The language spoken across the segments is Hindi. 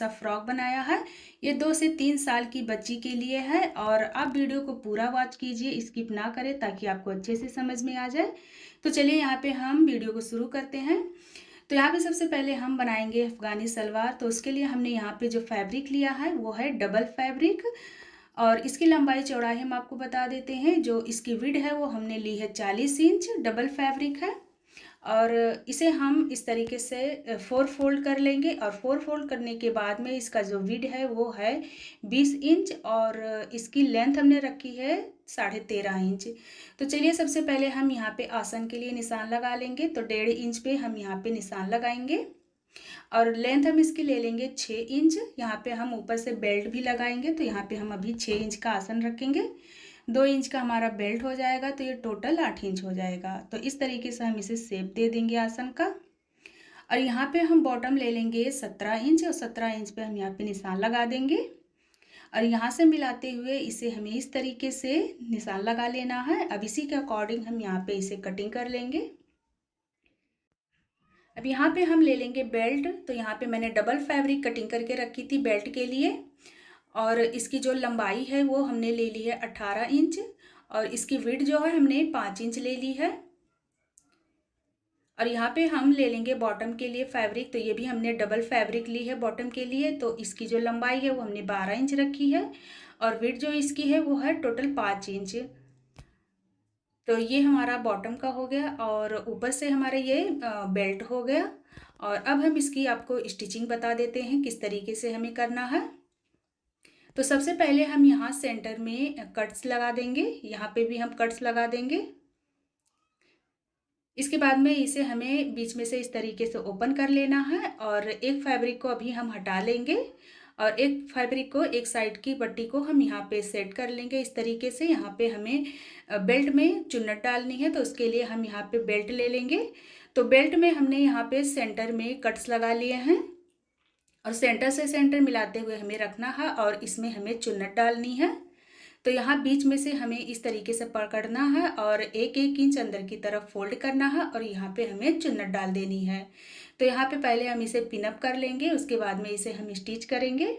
सा फ्रॉक बनाया है। ये 2 से 3 साल की बच्ची के लिए है और आप वीडियो को पूरा वॉच कीजिए, स्किप ना करें ताकि आपको अच्छे से समझ में आ जाए। तो चलिए यहाँ पे हम वीडियो को शुरू करते हैं। तो यहाँ पे सबसे पहले हम बनाएंगे अफ़गानी सलवार। तो उसके लिए हमने यहाँ पे जो फैब्रिक लिया है वो है डबल फैब्रिक और इसकी लंबाई चौड़ाई हम आपको बता देते हैं। जो इसकी विड्थ है वो हमने ली है 40 इंच, डबल फैब्रिक है और इसे हम इस तरीके से 4 फोल्ड कर लेंगे और 4 फोल्ड करने के बाद में इसका जो विड्थ है वो है 20 इंच और इसकी लेंथ हमने रखी है 13.5 इंच। तो चलिए सबसे पहले हम यहाँ पे आसन के लिए निशान लगा लेंगे। तो 1.5 इंच पे हम यहाँ पे निशान लगाएंगे और लेंथ हम इसकी ले लेंगे 6 इंच। यहाँ पे हम ऊपर से बेल्ट भी लगाएंगे, तो यहाँ पे हम अभी 6 इंच का आसन रखेंगे। 2 इंच का हमारा बेल्ट हो जाएगा, तो ये टोटल 8 इंच हो जाएगा। तो इस तरीके से हम इसे शेप दे देंगे आसन का। और यहाँ पे हम बॉटम ले लेंगे 17 इंच और 17 इंच पे हम यहाँ पे निशान लगा देंगे और यहाँ से मिलाते हुए इसे हमें इस तरीके से निशान लगा लेना है। अब इसी के अकॉर्डिंग हम यहाँ पे इसे कटिंग कर लेंगे। अब यहाँ पे हम ले लेंगे बेल्ट। तो यहाँ पे मैंने डबल फैब्रिक कटिंग करके रखी थी बेल्ट के लिए और इसकी जो लंबाई है वो हमने ले ली है 18 इंच और इसकी विड्थ जो है हमने 5 इंच ले ली है। और यहाँ पे हम ले लेंगे बॉटम के लिए फैब्रिक। तो ये भी हमने डबल फैब्रिक ली है बॉटम के लिए। तो इसकी जो लंबाई है वो हमने 12 इंच रखी है और विड्थ जो इसकी है वो है टोटल 5 इंच। तो ये हमारा बॉटम का हो गया और ऊपर से हमारे ये बेल्ट हो गया। और अब हम इसकी आपको स्टिचिंग बता देते हैं किस तरीके से हमें करना है। तो सबसे पहले हम यहाँ सेंटर में कट्स लगा देंगे, यहाँ पे भी हम कट्स लगा देंगे। इसके बाद में इसे हमें बीच में से इस तरीके से ओपन कर लेना है और एक फैब्रिक को अभी हम हटा लेंगे और एक फैब्रिक को एक साइड की पट्टी को हम यहाँ पे सेट कर लेंगे इस तरीके से। यहाँ पे हमें बेल्ट में चुन्नट डालनी है, तो उसके लिए हम यहाँ पे बेल्ट ले लेंगे। तो बेल्ट में हमने यहाँ पे सेंटर में कट्स लगा लिए हैं और सेंटर से सेंटर मिलाते हुए हमें रखना है और इसमें हमें चुन्नट डालनी है। तो यहाँ बीच में से हमें इस तरीके से पकड़ना है और 1-1 इंच अंदर की तरफ फोल्ड करना है और यहाँ पे हमें चुन्नट डाल देनी है। तो यहाँ पे पहले हम इसे पिनअप कर लेंगे, उसके बाद में इसे हम स्टिच करेंगे।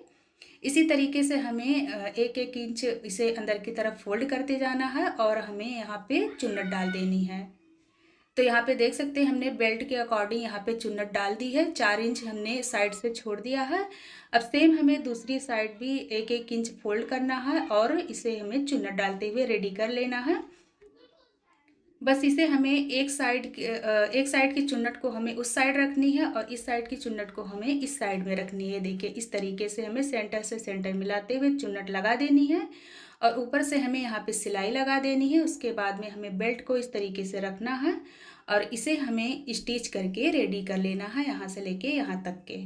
इसी तरीके से हमें 1-1 इंच इसे अंदर की तरफ फोल्ड करते जाना है और हमें यहाँ पे चुन्नट डाल देनी है। तो यहाँ पे देख सकते हैं हमने बेल्ट के अकॉर्डिंग यहाँ पे चुन्नट डाल दी है। 4 इंच हमने साइड से छोड़ दिया है। अब सेम हमें दूसरी साइड भी 1-1 इंच फोल्ड करना है और इसे हमें चुन्नट डालते हुए रेडी कर लेना है। बस इसे हमें एक साइड की चुन्नट को हमें उस साइड रखनी है और इस साइड की चुन्नट को हमें इस साइड में रखनी है। देखिए इस तरीके से हमें सेंटर से सेंटर मिलाते हुए चुन्नट लगा देनी है और ऊपर से हमें यहाँ पे सिलाई लगा देनी है। उसके बाद में हमें बेल्ट को इस तरीके से रखना है और इसे हमें स्टिच करके रेडी कर लेना है यहाँ से लेके यहाँ तक के।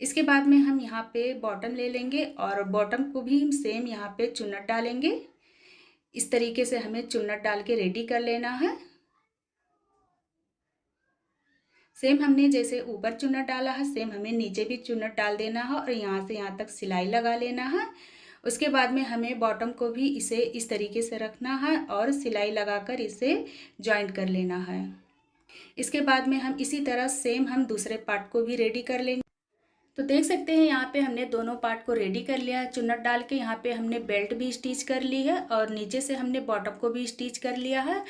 इसके बाद में हम यहाँ पे बॉटम ले लेंगे और बॉटम को भी हम सेम यहाँ पे चुन्नट डालेंगे। इस तरीके से हमें चुन्नट डाल के रेडी कर लेना है। सेम हमने जैसे ऊपर चुन्नट डाला है सेम हमें नीचे भी चुन्नट डाल देना है और यहाँ से यहाँ तक सिलाई लगा लेना है। उसके बाद में हमें बॉटम को भी इसे इस तरीके से रखना है और सिलाई लगाकर इसे जॉइंट कर लेना है। इसके बाद में हम इसी तरह सेम हम दूसरे पार्ट को भी रेडी कर लेंगे। तो देख सकते हैं यहाँ पे हमने दोनों पार्ट को रेडी कर लिया है चुन्नट डाल के। यहाँ पे हमने बेल्ट भी स्टिच कर ली है और नीचे से हमने बॉटम को भी स्टिच कर लिया है।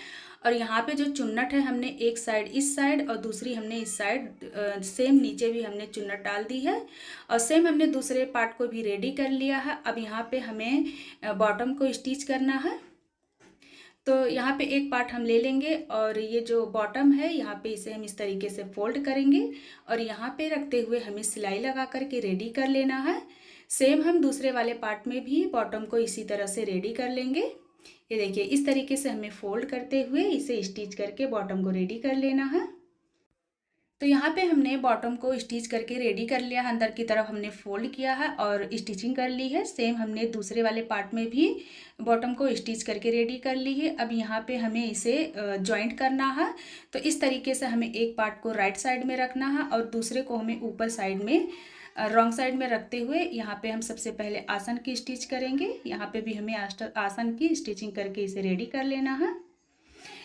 और यहाँ पे जो चुन्नट है हमने एक साइड इस साइड और दूसरी हमने इस साइड सेम नीचे भी हमने चुन्नट डाल दी है और सेम हमने दूसरे पार्ट को भी रेडी कर लिया है। अब यहाँ पे हमें बॉटम को स्टिच करना है। तो यहाँ पे एक पार्ट हम ले लेंगे और ये जो बॉटम है यहाँ पे इसे हम इस तरीके से फोल्ड करेंगे और यहाँ पे रखते हुए हमें सिलाई लगा करके रेडी कर लेना है। सेम हम दूसरे वाले पार्ट में भी बॉटम को इसी तरह से रेडी कर लेंगे। ये देखिए इस तरीके से हमें फोल्ड करते हुए इसे स्टिच करके बॉटम को रेडी कर लेना है। तो यहाँ पे हमने बॉटम को स्टिच करके रेडी कर लिया है, अंदर की तरफ हमने फोल्ड किया है और स्टिचिंग कर ली है। सेम हमने दूसरे वाले पार्ट में भी बॉटम को स्टिच करके रेडी कर ली है। अब यहाँ पे हमें इसे जॉइंट करना है। तो इस तरीके से हमें एक पार्ट को राइट साइड में रखना है और दूसरे को हमें ऊपर साइड में रॉन्ग साइड में रखते हुए यहाँ पे हम सबसे पहले आसन की स्टिच करेंगे। यहाँ पे भी हमें आसन की स्टिचिंग करके इसे रेडी कर लेना है।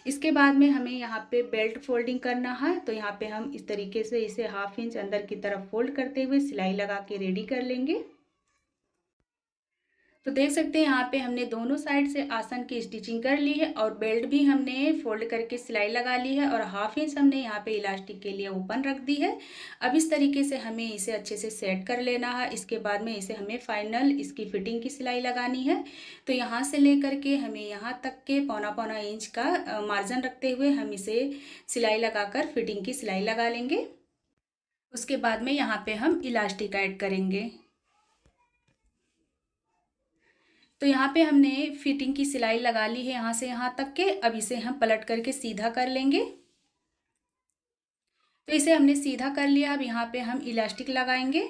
इसके बाद में हमें यहाँ पे बेल्ट फोल्डिंग करना है। तो यहाँ पे हम इस तरीके से इसे 1/2 इंच अंदर की तरफ फोल्ड करते हुए सिलाई लगा के रेडी कर लेंगे। तो देख सकते हैं यहाँ पे हमने दोनों साइड से आसन की स्टिचिंग कर ली है और बेल्ट भी हमने फोल्ड करके सिलाई लगा ली है और 1/2 इंच हमने यहाँ पे इलास्टिक के लिए ओपन रख दी है। अब इस तरीके से हमें इसे अच्छे से सेट कर लेना है। इसके बाद में इसे हमें फाइनल इसकी फिटिंग की सिलाई लगानी है। तो यहाँ से लेकर के हमें यहाँ तक के पौना इंच का मार्जिन रखते हुए हम इसे सिलाई लगाकर फिटिंग की सिलाई लगा लेंगे। उसके बाद में यहाँ पे हम इलास्टिक ऐड करेंगे। तो यहाँ पे हमने फिटिंग की सिलाई लगा ली है यहाँ से यहाँ तक के। अब इसे हम पलट करके सीधा कर लेंगे। तो इसे हमने सीधा कर लिया। अब यहाँ पे हम इलास्टिक लगाएंगे।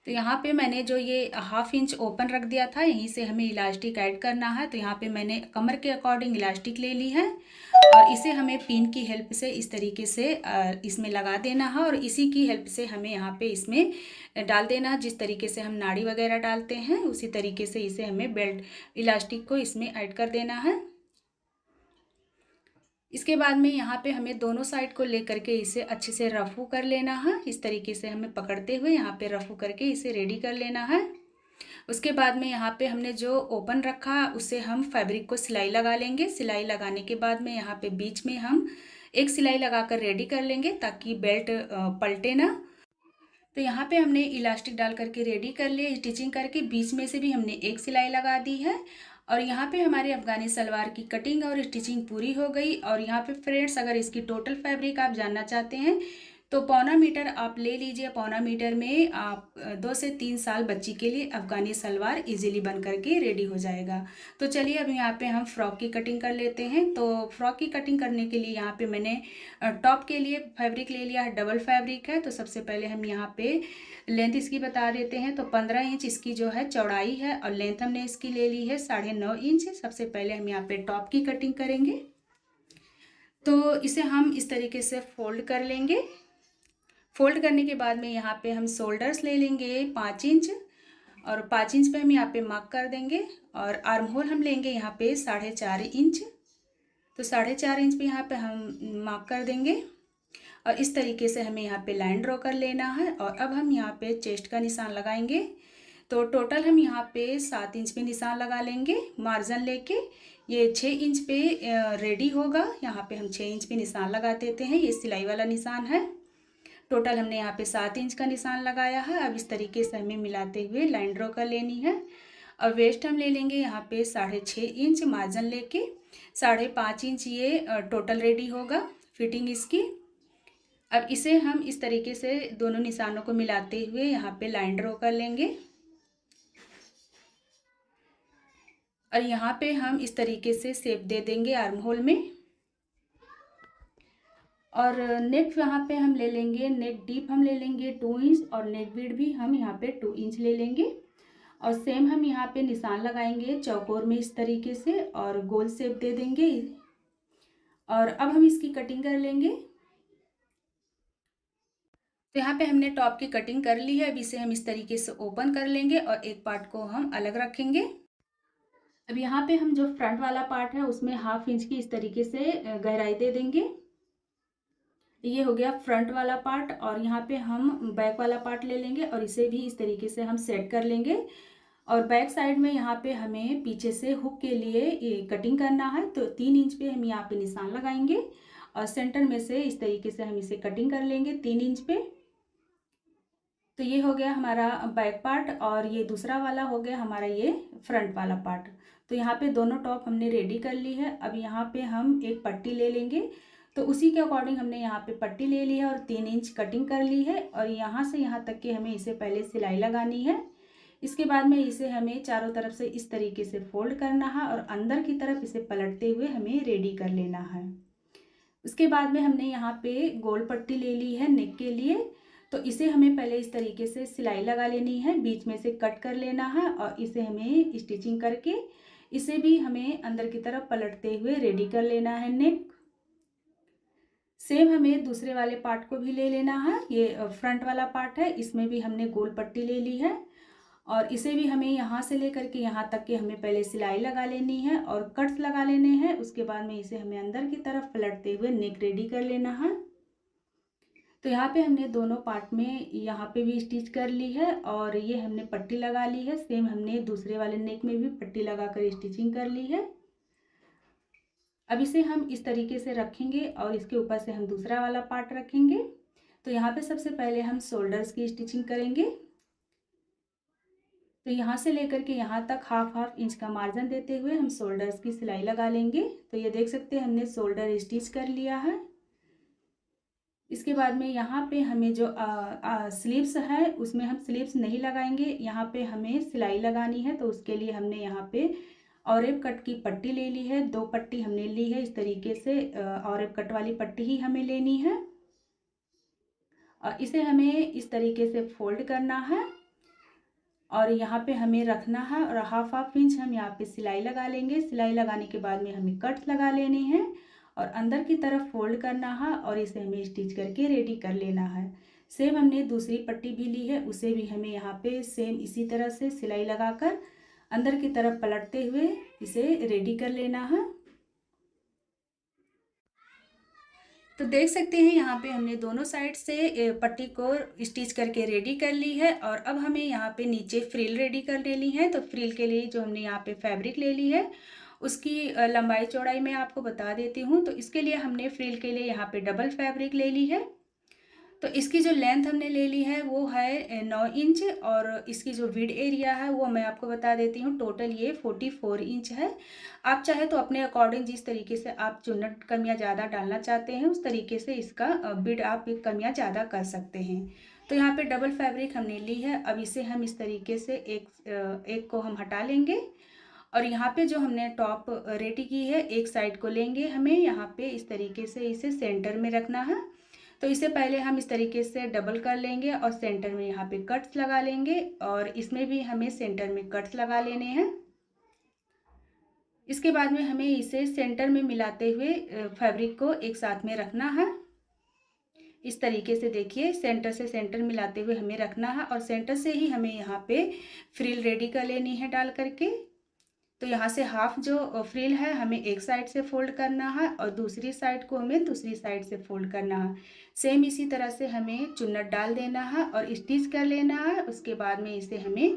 तो यहाँ पे मैंने जो ये 1/2 इंच ओपन रख दिया था, यहीं से हमें इलास्टिक ऐड करना है। तो यहाँ पे मैंने कमर के अकॉर्डिंग इलास्टिक ले ली है और इसे हमें पिन की हेल्प से इस तरीके से इसमें लगा देना है और इसी की हेल्प से हमें यहाँ पे इसमें डाल देना है। जिस तरीके से हम नाड़ी वगैरह डालते हैं उसी तरीके से इसे हमें बेल्ट इलास्टिक को इसमें ऐड कर देना है। इसके बाद में यहाँ पे हमें दोनों साइड को लेकर के इसे अच्छे से रफू कर लेना है। इस तरीके से हमें पकड़ते हुए यहाँ पे रफू करके इसे रेडी कर लेना है। उसके बाद में यहाँ पे हमने जो ओपन रखा उससे हम फैब्रिक को सिलाई लगा लेंगे। सिलाई लगाने के बाद में यहाँ पे बीच में हम एक सिलाई लगाकर रेडी कर लेंगे ताकि बेल्ट पलटे ना। तो यहाँ पे हमने इलास्टिक डाल करके रेडी कर लिए। स्टिचिंग करके बीच में से भी हमने एक सिलाई लगा दी है और यहाँ पे हमारे अफगानी सलवार की कटिंग और स्टिचिंग पूरी हो गई। और यहाँ पे फ्रेंड्स, अगर इसकी टोटल फैब्रिक आप जानना चाहते हैं तो 1/4 मीटर आप ले लीजिए। 1/4 मीटर में आप 2 से 3 साल बच्ची के लिए अफगानी सलवार इजीली बन करके रेडी हो जाएगा। तो चलिए अब यहाँ पे हम फ्रॉक की कटिंग कर लेते हैं। तो फ्रॉक की कटिंग करने के लिए यहाँ पे मैंने टॉप के लिए फैब्रिक ले लिया है, डबल फैब्रिक है। तो सबसे पहले हम यहाँ पे लेंथ इसकी बता देते हैं। तो 15 इंच इसकी जो है चौड़ाई है और लेंथ हमने इसकी ले ली है 9.5 इंच। सबसे पहले हम यहाँ पे टॉप की कटिंग करेंगे। तो इसे हम इस तरीके से फोल्ड कर लेंगे। फोल्ड करने के बाद में यहाँ पे हम शोल्डर्स ले लेंगे 5 इंच और 5 इंच पे हम यहाँ पे मार्क कर देंगे। और आर्म होल हम लेंगे यहाँ पे 4.5 इंच। तो 4.5 इंच पे यहाँ पे हम मार्क कर देंगे और इस तरीके से हमें यहाँ पे लाइन ड्रॉ कर लेना है। और अब हम यहाँ पे चेस्ट का निशान लगाएंगे। तो टोटल हम यहाँ पे 7 इंच पे निशान लगा लेंगे मार्जिन लेके। ये 6 इंच पे रेडी होगा। यहाँ पे हम 6 इंच पे निशान लगा देते हैं। ये सिलाई वाला निशान है। टोटल हमने यहाँ पे 7 इंच का निशान लगाया है। अब इस तरीके से हमें मिलाते हुए लाइन ड्रॉ कर लेनी है। और वेस्ट हम ले लेंगे यहाँ पे 6.5 इंच मार्जिन लेके। 5.5 इंच ये टोटल रेडी होगा फिटिंग इसकी। अब इसे हम इस तरीके से दोनों निशानों को मिलाते हुए यहाँ पे लाइन ड्रॉ कर लेंगे। और यहाँ पे हम इस तरीके से शेप दे देंगे आर्म होल में। और नेक यहाँ पे हम ले लेंगे, नेक डीप हम ले लेंगे 2 इंच और नेक विड्थ भी हम यहाँ पे 2 इंच ले लेंगे। और सेम हम यहाँ पे निशान लगाएंगे चौकोर में इस तरीके से और गोल शेप दे देंगे। और अब हम इसकी कटिंग कर लेंगे। तो यहाँ पे हमने टॉप की कटिंग कर ली है। अब इसे हम इस तरीके से ओपन कर लेंगे और एक पार्ट को हम अलग रखेंगे। अब यहाँ पे हम जो फ्रंट वाला पार्ट है उसमें 1/2 इंच की इस तरीके से गहराई दे देंगे। ये हो गया फ्रंट वाला पार्ट। और यहाँ पे हम बैक वाला पार्ट ले लेंगे और इसे भी इस तरीके से हम सेट कर लेंगे। और बैक साइड में यहाँ पे हमें पीछे से हुक के लिए ये कटिंग करना है। तो 3 इंच पे हम यहाँ पे निशान लगाएंगे और सेंटर में से इस तरीके से हम इसे कटिंग कर लेंगे 3 इंच पे। तो ये हो गया हमारा बैक पार्ट और ये दूसरा वाला हो गया हमारा ये फ्रंट वाला पार्ट। तो यहाँ पे दोनों टॉप हमने रेडी कर ली है। अब यहाँ पे हम एक पट्टी ले लेंगे। तो उसी के अकॉर्डिंग हमने यहाँ पे पट्टी ले ली है और 3 इंच कटिंग कर ली है। और यहाँ से यहाँ तक कि हमें इसे पहले सिलाई लगानी है। इसके बाद में इसे हमें चारों तरफ से इस तरीके से फोल्ड करना है और अंदर की तरफ इसे पलटते हुए हमें रेडी कर लेना है। उसके बाद में हमने यहाँ पे गोल पट्टी ले ली है नेक के लिए। तो इसे हमें पहले इस तरीके से सिलाई लगा लेनी है, बीच में से कट कर लेना है और इसे हमें स्टिचिंग करके इसे भी हमें अंदर की तरफ पलटते हुए रेडी कर लेना है नेक। सेम हमें दूसरे वाले पार्ट को भी ले लेना है। ये फ्रंट वाला पार्ट है, इसमें भी हमने गोल पट्टी ले ली है और इसे भी हमें यहाँ से लेकर के यहाँ तक के हमें पहले सिलाई लगा लेनी है और कट्स लगा लेने हैं। उसके बाद में इसे हमें अंदर की तरफ पलटते हुए नेक रेडी कर लेना है। तो यहाँ पे हमने दोनों पार्ट में यहाँ पे भी स्टिच कर ली है और ये हमने पट्टी लगा ली है। सेम हमने दूसरे वाले नेक में भी पट्टी लगा कर स्टिचिंग कर ली है। अब इसे हम इस तरीके से रखेंगे और इसके ऊपर से हम दूसरा वाला पार्ट रखेंगे। तो यहाँ पे सबसे पहले हम शोल्डर्स की स्टिचिंग करेंगे। तो यहाँ से लेकर के यहाँ तक हाफ इंच का मार्जिन देते हुए हम शोल्डर्स की सिलाई लगा लेंगे। तो ये देख सकते हैं हमने शोल्डर स्टिच कर लिया है। इसके बाद में यहाँ पे हमें जो स्लीव्स है उसमें हम स्लीव्स नहीं लगाएंगे, यहाँ पे हमें सिलाई लगानी है। तो उसके लिए हमने यहाँ पे ऑरेब कट की पट्टी ले ली है। 2 पट्टी हमने ली है इस तरीके से, ऑरेब कट वाली पट्टी ही हमें लेनी है और इसे हमें इस तरीके से फोल्ड करना है और यहाँ पे हमें रखना है और हाफ इंच हम यहाँ पे सिलाई लगा लेंगे। सिलाई लगाने के बाद में हमें कट्स लगा लेने हैं और अंदर की तरफ फोल्ड करना है और इसे हमें स्टिच करके रेडी कर लेना है। सेम हमने दूसरी पट्टी भी ली है, उसे भी हमें यहाँ पे सेम इसी तरह से सिलाई लगाकर अंदर की तरफ पलटते हुए इसे रेडी कर लेना है। तो देख सकते हैं यहाँ पे हमने दोनों साइड से पट्टी को स्टिच करके रेडी कर ली है और अब हमें यहाँ पे नीचे फ्रिल रेडी कर लेनी है। तो फ्रिल के लिए जो हमने यहाँ पे फैब्रिक ले ली है उसकी लंबाई चौड़ाई मैं आपको बता देती हूँ। तो इसके लिए हमने फ्रिल के लिए यहाँ पे डबल फैब्रिक ले ली है। तो इसकी जो लेंथ हमने ले ली है वो है 9 इंच और इसकी जो विड एरिया है वो मैं आपको बता देती हूँ। टोटल ये 44 इंच है। आप चाहे तो अपने अकॉर्डिंग जिस तरीके से आप चुन्नट कमियाँ ज़्यादा डालना चाहते हैं उस तरीके से इसका विड आप कमियाँ ज़्यादा कर सकते हैं। तो यहाँ पे डबल फैब्रिक हमने ली है। अब इसे हम इस तरीके से एक को हम हटा लेंगे और यहाँ पे जो हमने टॉप रेडी की है एक साइड को लेंगे, हमें यहाँ पे इस तरीके से इसे सेंटर में रखना है। तो इसे पहले हम इस तरीके से डबल कर लेंगे और सेंटर में यहाँ पे कट्स लगा लेंगे और इसमें भी हमें सेंटर में कट्स लगा लेने हैं। इसके बाद में हमें इसे सेंटर में मिलाते हुए फैब्रिक को एक साथ में रखना है। इस तरीके से देखिए सेंटर से सेंटर मिलाते हुए हमें रखना है और सेंटर से ही हमें यहाँ पे फ्रिल रेडी कर लेनी है डाल करके। तो यहाँ से हाफ जो फ्रिल है हमें एक साइड से फोल्ड करना है और दूसरी साइड को हमें दूसरी साइड से फोल्ड करना है। सेम इसी तरह से हमें चुन्नट डाल देना है और स्टिच कर लेना है। उसके बाद में इसे हमें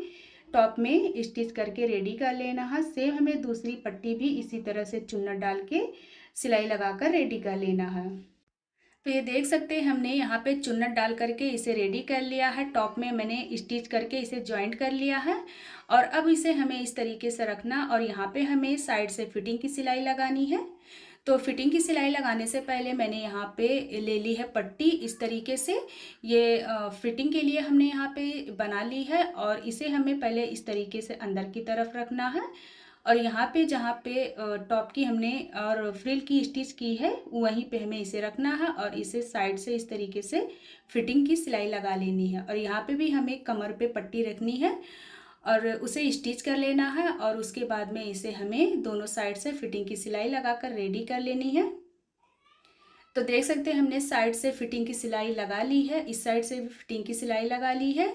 टॉप में स्टिच करके रेडी कर लेना है। सेम हमें दूसरी पट्टी भी इसी तरह से चुन्नट डाल के सिलाई लगाकर रेडी कर लेना है। तो ये देख सकते हैं हमने यहाँ पे चुन्नट डाल करके इसे रेडी कर लिया है। टॉप में मैंने स्टिच करके इसे जॉइंट कर लिया है और अब इसे हमें इस तरीके से रखना और यहाँ पे हमें साइड से फिटिंग की सिलाई लगानी है। तो फिटिंग की सिलाई लगाने से पहले मैंने यहाँ पे ले ली है पट्टी इस तरीके से। ये फिटिंग के लिए हमने यहाँ पे बना ली है और इसे हमें पहले इस तरीके से अंदर की तरफ रखना है और यहाँ पे जहाँ पे टॉप की हमने और फ्रिल की स्टिच की है वहीं पे हमें इसे रखना है और इसे साइड से इस तरीके से फिटिंग की सिलाई लगा लेनी है। और यहाँ पे भी हमें कमर पे पट्टी रखनी है और उसे स्टिच कर लेना है और उसके बाद में इसे हमें दोनों साइड से फिटिंग की सिलाई लगाकर रेडी कर लेनी है। तो देख सकते हैं हमने साइड से फिटिंग की सिलाई लगा ली है, इस साइड से भी फिटिंग की सिलाई लगा ली है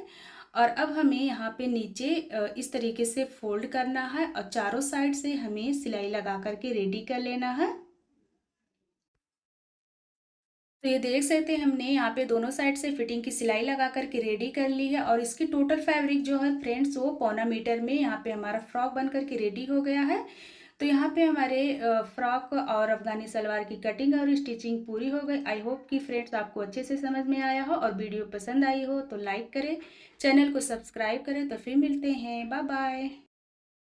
और अब हमें यहाँ पे नीचे इस तरीके से फोल्ड करना है और चारों साइड से हमें सिलाई लगा करके रेडी कर लेना है। तो ये देख सकते हैं हमने यहाँ पे दोनों साइड से फिटिंग की सिलाई लगा करके रेडी कर ली है और इसकी टोटल फैब्रिक जो है फ्रेंड्स वो 1.25 मीटर में यहाँ पे हमारा फ्रॉक बन करके रेडी हो गया है। तो यहाँ पे हमारे फ्रॉक और अफगानी सलवार की कटिंग और स्टिचिंग पूरी हो गई। आई होप कि फ्रेंड्स आपको अच्छे से समझ में आया हो और वीडियो पसंद आई हो तो लाइक करें, चैनल को सब्सक्राइब करें। तो फिर मिलते हैं, बाय बाय।